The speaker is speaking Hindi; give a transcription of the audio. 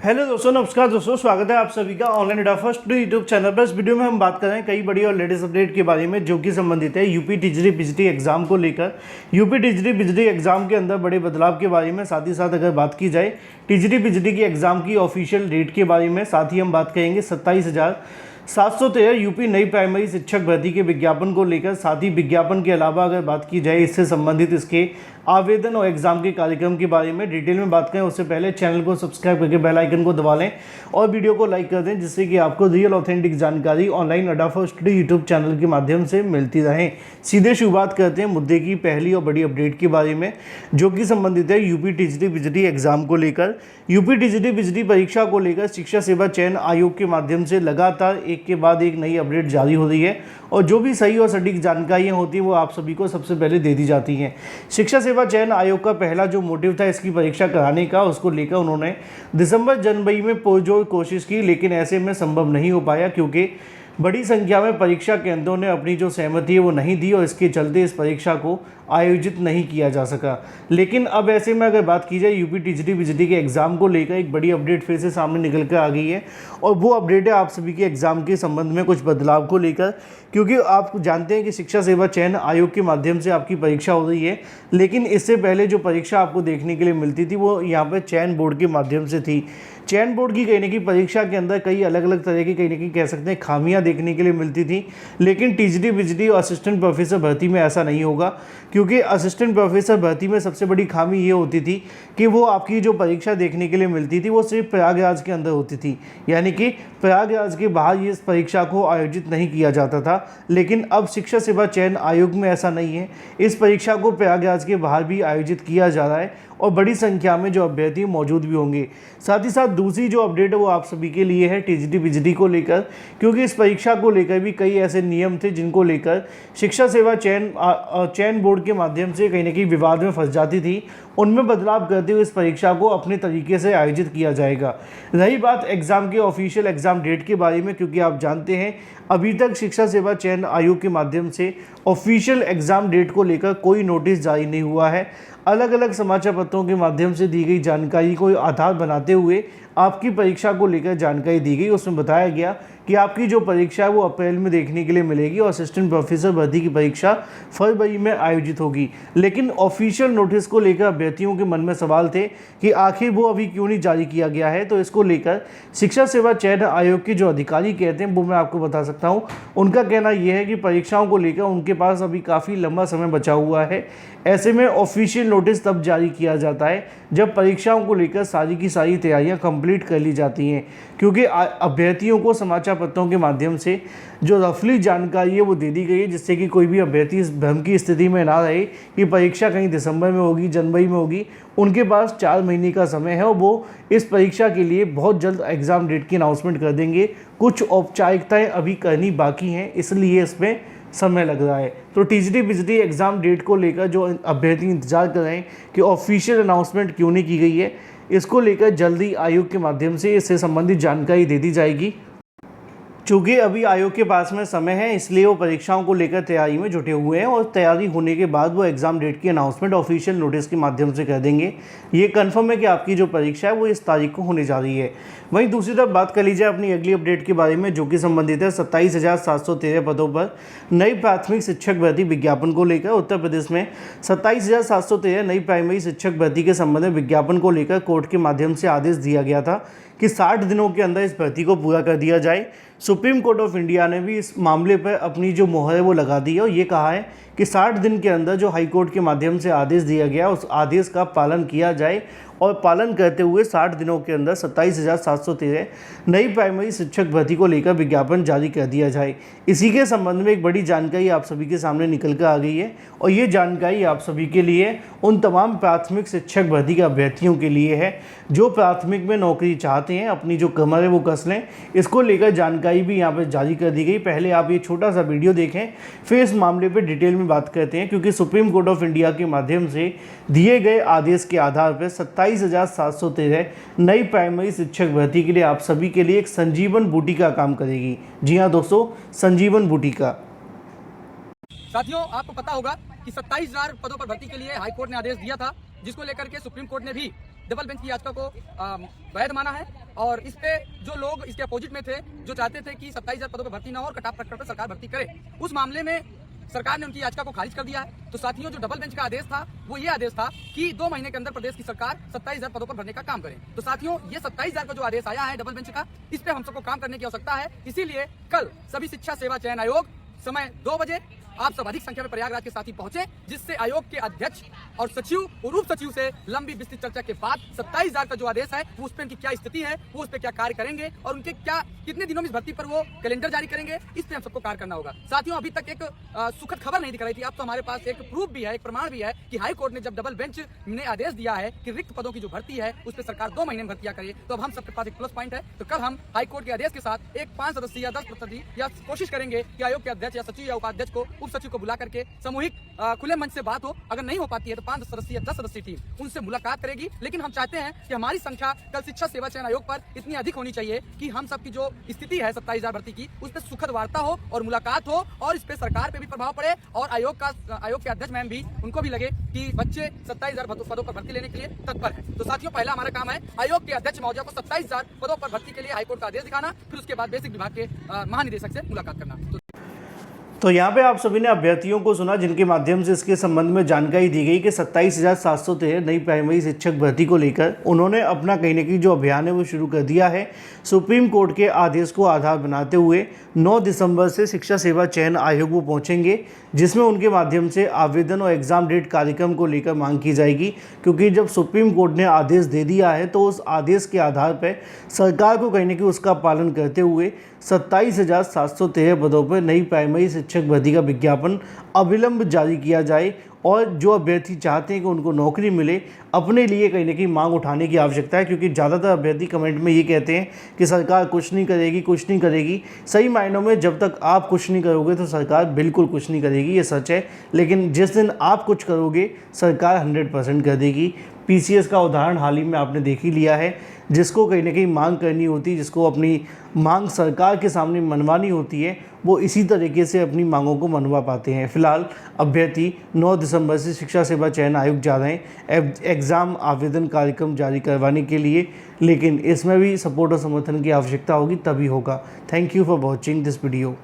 हेलो दोस्तों, नमस्कार दोस्तों, स्वागत है आप सभी का ऑनलाइन अड्डा फर्स्ट यूट्यूब चैनल पर। इस वीडियो में हम बात कर रहे हैं कई बड़ी और लेटेस्ट अपडेट के बारे में जो कि संबंधित है यूपी टीजरी बिजली एग्जाम को लेकर। यूपी टीजरी बिजली एग्जाम के अंदर बड़े बदलाव के बारे में, साथ ही साथ अगर बात की जाए टीजरी बिजली की एग्जाम की ऑफिशियल डेट के बारे में, साथ ही हम बात करेंगे 27,713 यूपी नई प्राइमरी शिक्षक भर्ती के विज्ञापन को लेकर। साथ ही विज्ञापन के अलावा अगर बात की जाए इससे संबंधित इसके आवेदन और एग्जाम के कार्यक्रम के बारे में डिटेल में बात करें, उससे पहले चैनल को सब्सक्राइब करके बेल आइकन को दबा लें और वीडियो को लाइक कर दें, जिससे कि आपको रियल ऑथेंटिक जानकारी ऑनलाइन अड्डा फर्स्ट यूट्यूब चैनल के माध्यम से मिलती रहे। सीधे शुरुआत करते हैं मुद्दे की पहली और बड़ी अपडेट के बारे में, जो कि संबंधित है यूपी टीजरी बिजली एग्जाम को लेकर। यूपी टीजरी बिजली परीक्षा को लेकर शिक्षा सेवा चयन आयोग के माध्यम से लगातार एक के बाद एक नई अपडेट जारी हो रही है और जो भी सही और सटीक जानकारियाँ होती हैं वो आप सभी को सबसे पहले दे दी जाती हैं। शिक्षा सेवा चयन आयोग का पहला जो मोटिव था इसकी परीक्षा कराने का, उसको लेकर उन्होंने दिसंबर जनवरी में पुरजोर कोशिश की, लेकिन ऐसे में संभव नहीं हो पाया क्योंकि बड़ी संख्या में परीक्षा केंद्रों ने अपनी जो सहमति है वो नहीं दी और इसके चलते इस परीक्षा को आयोजित नहीं किया जा सका। लेकिन अब ऐसे में अगर बात की जाए यूपी टीजरी बिजली के एग्ज़ाम को लेकर एक बड़ी अपडेट फिर से सामने निकल कर आ गई है और वो अपडेट है आप सभी के एग्ज़ाम के संबंध में कुछ बदलाव को लेकर। क्योंकि आप जानते हैं कि शिक्षा सेवा चयन आयोग के माध्यम से आपकी परीक्षा हो रही है, लेकिन इससे पहले जो परीक्षा आपको देखने के लिए मिलती थी वो यहाँ पर चयन बोर्ड के माध्यम से थी। चयन बोर्ड की कहीं ना कहीं परीक्षा के अंदर कई अलग अलग तरह की कहीं ना कहीं कह सकते हैं खामियां देखने के लिए मिलती थी, लेकिन टीजरी बिजली और असिस्टेंट प्रोफेसर भर्ती में ऐसा नहीं होगा। क्योंकि असिस्टेंट प्रोफेसर भर्ती में सबसे बड़ी खामी ये होती थी कि वो आपकी जो परीक्षा देखने के लिए मिलती थी वो सिर्फ प्रयागराज के अंदर होती थी, यानी कि प्रयागराज के बाहर ये इस परीक्षा को आयोजित नहीं किया जाता था। लेकिन अब शिक्षा सेवा चयन आयोग में ऐसा नहीं है, इस परीक्षा को प्रयागराज के बाहर भी आयोजित किया जा रहा है और बड़ी संख्या में जो अभ्यर्थी मौजूद भी होंगे। साथ ही साथ दूसरी जो अपडेट है वो आप सभी के लिए है टीजरी बिजली को लेकर, क्योंकि इस परीक्षा को लेकर भी कई ऐसे नियम थे जिनको लेकर शिक्षा सेवा चयन बोर्ड के माध्यम से कहीं ना कहीं विवाद में फंस जाती थी। उनमें बदलाव करते हुए इस परीक्षा को अपने तरीके से आयोजित किया जाएगा। रही बात एग्ज़ाम के ऑफिशियल एग्ज़ाम डेट के बारे में, क्योंकि आप जानते हैं अभी तक शिक्षा सेवा चयन आयोग के माध्यम से ऑफिशियल एग्ज़ाम डेट को लेकर कोई नोटिस जारी नहीं हुआ है। अलग अलग समाचार पत्रों के माध्यम से दी गई जानकारी को आधार बनाते हुए आपकी परीक्षा को लेकर जानकारी दी गई। उसमें बताया गया कि आपकी जो परीक्षा है वो अप्रैल में देखने के लिए मिलेगी और असिस्टेंट प्रोफेसर भर्ती की परीक्षा फरवरी में आयोजित होगी। लेकिन ऑफिशियल नोटिस को लेकर अभ्यर्थियों के मन में सवाल थे कि आखिर वो अभी क्यों नहीं जारी किया गया है। तो इसको लेकर शिक्षा सेवा चयन आयोग के जो अधिकारी कहते हैं वो मैं आपको बता सकता हूँ। उनका कहना यह है कि परीक्षाओं को लेकर उनके पास अभी काफ़ी लंबा समय बचा हुआ है। ऐसे में ऑफिशियल नोटिस तब जारी किया जाता है जब परीक्षाओं को लेकर सारी की सारी तैयारियां कंप्लीट कर ली जाती हैं, क्योंकि अभ्यर्थियों को समाचार पत्रों के माध्यम से जो रफली जानकारी है वो दे दी गई है, जिससे कि कोई भी अभ्यर्थी इस भ्रम की स्थिति में ना रहे कि परीक्षा कहीं दिसंबर में होगी, जनवरी में होगी। उनके पास 4 महीने का समय है और वो इस परीक्षा के लिए बहुत जल्द एग्ज़ाम डेट की अनाउंसमेंट कर देंगे। कुछ औपचारिकताएँ अभी करनी बाकी हैं, इसलिए इसमें समय लग रहा है। तो टीजरी बिजली एग्ज़ाम डेट को लेकर जो अभ्यर्थी इंतजार कर रहे हैं कि ऑफिशियल अनाउंसमेंट क्यों नहीं की गई है, इसको लेकर जल्दी आयोग के माध्यम से इससे संबंधित जानकारी दे दी जाएगी। चूँकि अभी आयोग के पास में समय है, इसलिए वो परीक्षाओं को लेकर तैयारी में जुटे हुए हैं और तैयारी होने के बाद वो एग्ज़ाम डेट की अनाउंसमेंट ऑफिशियल नोटिस के माध्यम से कर देंगे। ये कंफर्म है कि आपकी जो परीक्षा है वो इस तारीख को होने जा रही है। वहीं दूसरी तरफ बात कर लीजिए अपनी अगली अपडेट के बारे में, जो कि संबंधित है 27,713 पदों पर नई प्राथमिक शिक्षक भर्ती विज्ञापन को लेकर। उत्तर प्रदेश में 27,713 नई प्राइमरी शिक्षक भर्ती के संबंध में विज्ञापन को लेकर कोर्ट के माध्यम से आदेश दिया गया था कि 60 दिनों के अंदर इस भर्ती को पूरा कर दिया जाए। सुप्रीम कोर्ट ऑफ इंडिया ने भी इस मामले पर अपनी जो मोहर है वो लगा दी है और ये कहा है कि 60 दिन के अंदर जो हाई कोर्ट के माध्यम से आदेश दिया गया उस आदेश का पालन किया जाए और पालन करते हुए 60 दिनों के अंदर 27,713 नई प्राइमरी शिक्षक भर्ती को लेकर विज्ञापन जारी कर दिया जाए। इसी के संबंध में एक बड़ी जानकारी आप सभी के सामने निकल कर आ गई है और ये जानकारी आप सभी के लिए उन तमाम प्राथमिक शिक्षक भर्ती के अभ्यर्थियों के लिए है जो प्राथमिक में नौकरी चाहते हैं, अपनी जो कमर है वो कस लें। इसको लेकर जानकारी भी यहाँ पर जारी कर दी गई। पहले आप ये छोटा सा वीडियो देखें, फिर इस मामले पर डिटेल में बात करते हैं, क्योंकि सुप्रीम कोर्ट ऑफ इंडिया के माध्यम से दिए गए आदेश के आधार पर 27,713 नई प्राइमरी शिक्षक भर्ती के लिए आप सभी के लिए एक संजीवन बूटी का काम करेगी। जी हाँ दोस्तों, संजीवन बूटी का। साथियों, आपको पता होगा कि 27,000 पदों पर भर्ती के लिए हाई कोर्ट ने आदेश दिया था, जिसको लेकर के सुप्रीम कोर्ट ने भी डबल बेंच की याचिका को वैध माना है और इस पे जो लोग इसके अपोजिट में थे, जो चाहते थे कि 27,000 पदों पर भर्ती ना हो और कट ऑफ पर सरकार भर्ती करे, उस मामले में सरकार ने उनकी याचिका को खारिज कर दिया है। तो साथियों, जो डबल बेंच का आदेश था वो ये आदेश था कि 2 महीने के अंदर प्रदेश की सरकार 27,000 पदों पर भरने का काम करे। तो साथियों, ये 27,000 का जो आदेश आया है डबल बेंच का, इस पे हम सबको काम करने की आवश्यकता है। इसीलिए कल सभी शिक्षा सेवा चयन आयोग समय 2 बजे आप सब अधिक संख्या में प्रयागराज के साथ ही पहुंचे, जिससे आयोग के अध्यक्ष और सचिव और उप सचिव से लंबी विस्तृत चर्चा के बाद 27,000 का जो आदेश है वो उस पर उनकी क्या स्थिति है, वो उस पर क्या कार्य करेंगे और उनके क्या कितने दिनों में इस भर्ती पर वो कैलेंडर जारी करेंगे, इस पे हम सबको कार्य करना होगा। साथियों, अभी तक एक सुखद खबर नहीं दिख रही थी, अब तो हमारे पास एक प्रूफ भी है, एक प्रमाण भी है कि हाई कोर्ट ने जब डबल बेंच ने आदेश दिया है कि रिक्त पदों की जो भर्ती है उस पर सरकार 2 महीने में भर्तियां करे, तो अब हम सबके पास एक प्लस पॉइंट है। तो कल हम हाई कोर्ट के आदेश के साथ एक 5 सदस्यीय या 10% या कोशिश करेंगे कि आयोग के अध्यक्ष या सचिव या उपाध्यक्ष को, उप सचिव को बुला करके सामूहिक खुले मंच से बात हो। अगर नहीं हो पाती है तो 5 सदस्यीय 10 सदस्यीय टीम उनसे मुलाकात करेगी। लेकिन हम चाहते हैं कि हमारी संख्या कल शिक्षा सेवा चयन आयोग पर इतनी अधिक होनी चाहिए कि हम सबकी जो स्थिति है 27,000 भर्ती की, उस पर सुखद वार्ता हो और मुलाकात हो और इस पे सरकार पे भी प्रभाव पड़े और आयोग के अध्यक्ष मैम भी, उनको भी लगे कि बच्चे 27,000 पदों पर भर्ती लेने के लिए तत्पर है। तो साथियों, पहला हमारा काम है आयोग के अध्यक्ष महोदय को 27,000 पदों पर भर्ती के लिए हाईकोर्ट का आदेश दिखाना, फिर उसके बाद बेसिक विभाग के महानिदेशक से मुलाकात करना। तो यहाँ पे आप सभी ने अभ्यर्थियों को सुना, जिनके माध्यम से इसके संबंध में जानकारी दी गई कि 27,713 नई प्राइमरी शिक्षक भर्ती को लेकर उन्होंने अपना कहीं न कहीं जो अभियान है वो शुरू कर दिया है। सुप्रीम कोर्ट के आदेश को आधार बनाते हुए 9 दिसंबर से शिक्षा सेवा चयन आयोग वो पहुँचेंगे, जिसमें उनके माध्यम से आवेदन और एग्ज़ाम डेट कार्यक्रम को लेकर मांग की जाएगी। क्योंकि जब सुप्रीम कोर्ट ने आदेश दे दिया है तो उस आदेश के आधार पर सरकार को कहीं न कहीं उसका पालन करते हुए 27,713 पदों पर नई प्राइमरी शिक्षक भर्ती का विज्ञापन अविलंब जारी किया जाए और जो अभ्यर्थी चाहते हैं कि उनको नौकरी मिले, अपने लिए कहीं न कहीं मांग उठाने की आवश्यकता है। क्योंकि ज़्यादातर अभ्यर्थी कमेंट में ये कहते हैं कि सरकार कुछ नहीं करेगी, कुछ नहीं करेगी। सही मायनों में जब तक आप कुछ नहीं करोगे तो सरकार बिल्कुल कुछ नहीं करेगी, ये सच है। लेकिन जिस दिन आप कुछ करोगे सरकार 100% कर देगी। पीसीएस का उदाहरण हाल ही में आपने देख ही लिया है। जिसको कहीं ना कहीं मांग करनी होती है, जिसको अपनी मांग सरकार के सामने मनवानी होती है, वो इसी तरीके से अपनी मांगों को मनवा पाते हैं। फिलहाल अभ्यर्थी 9 दिसंबर से शिक्षा सेवा चयन आयोग जा रहे हैं एग्ज़ाम आवेदन कार्यक्रम जारी करवाने के लिए, लेकिन इसमें भी सपोर्ट और समर्थन की आवश्यकता होगी, तभी होगा। Thank you for watching this video.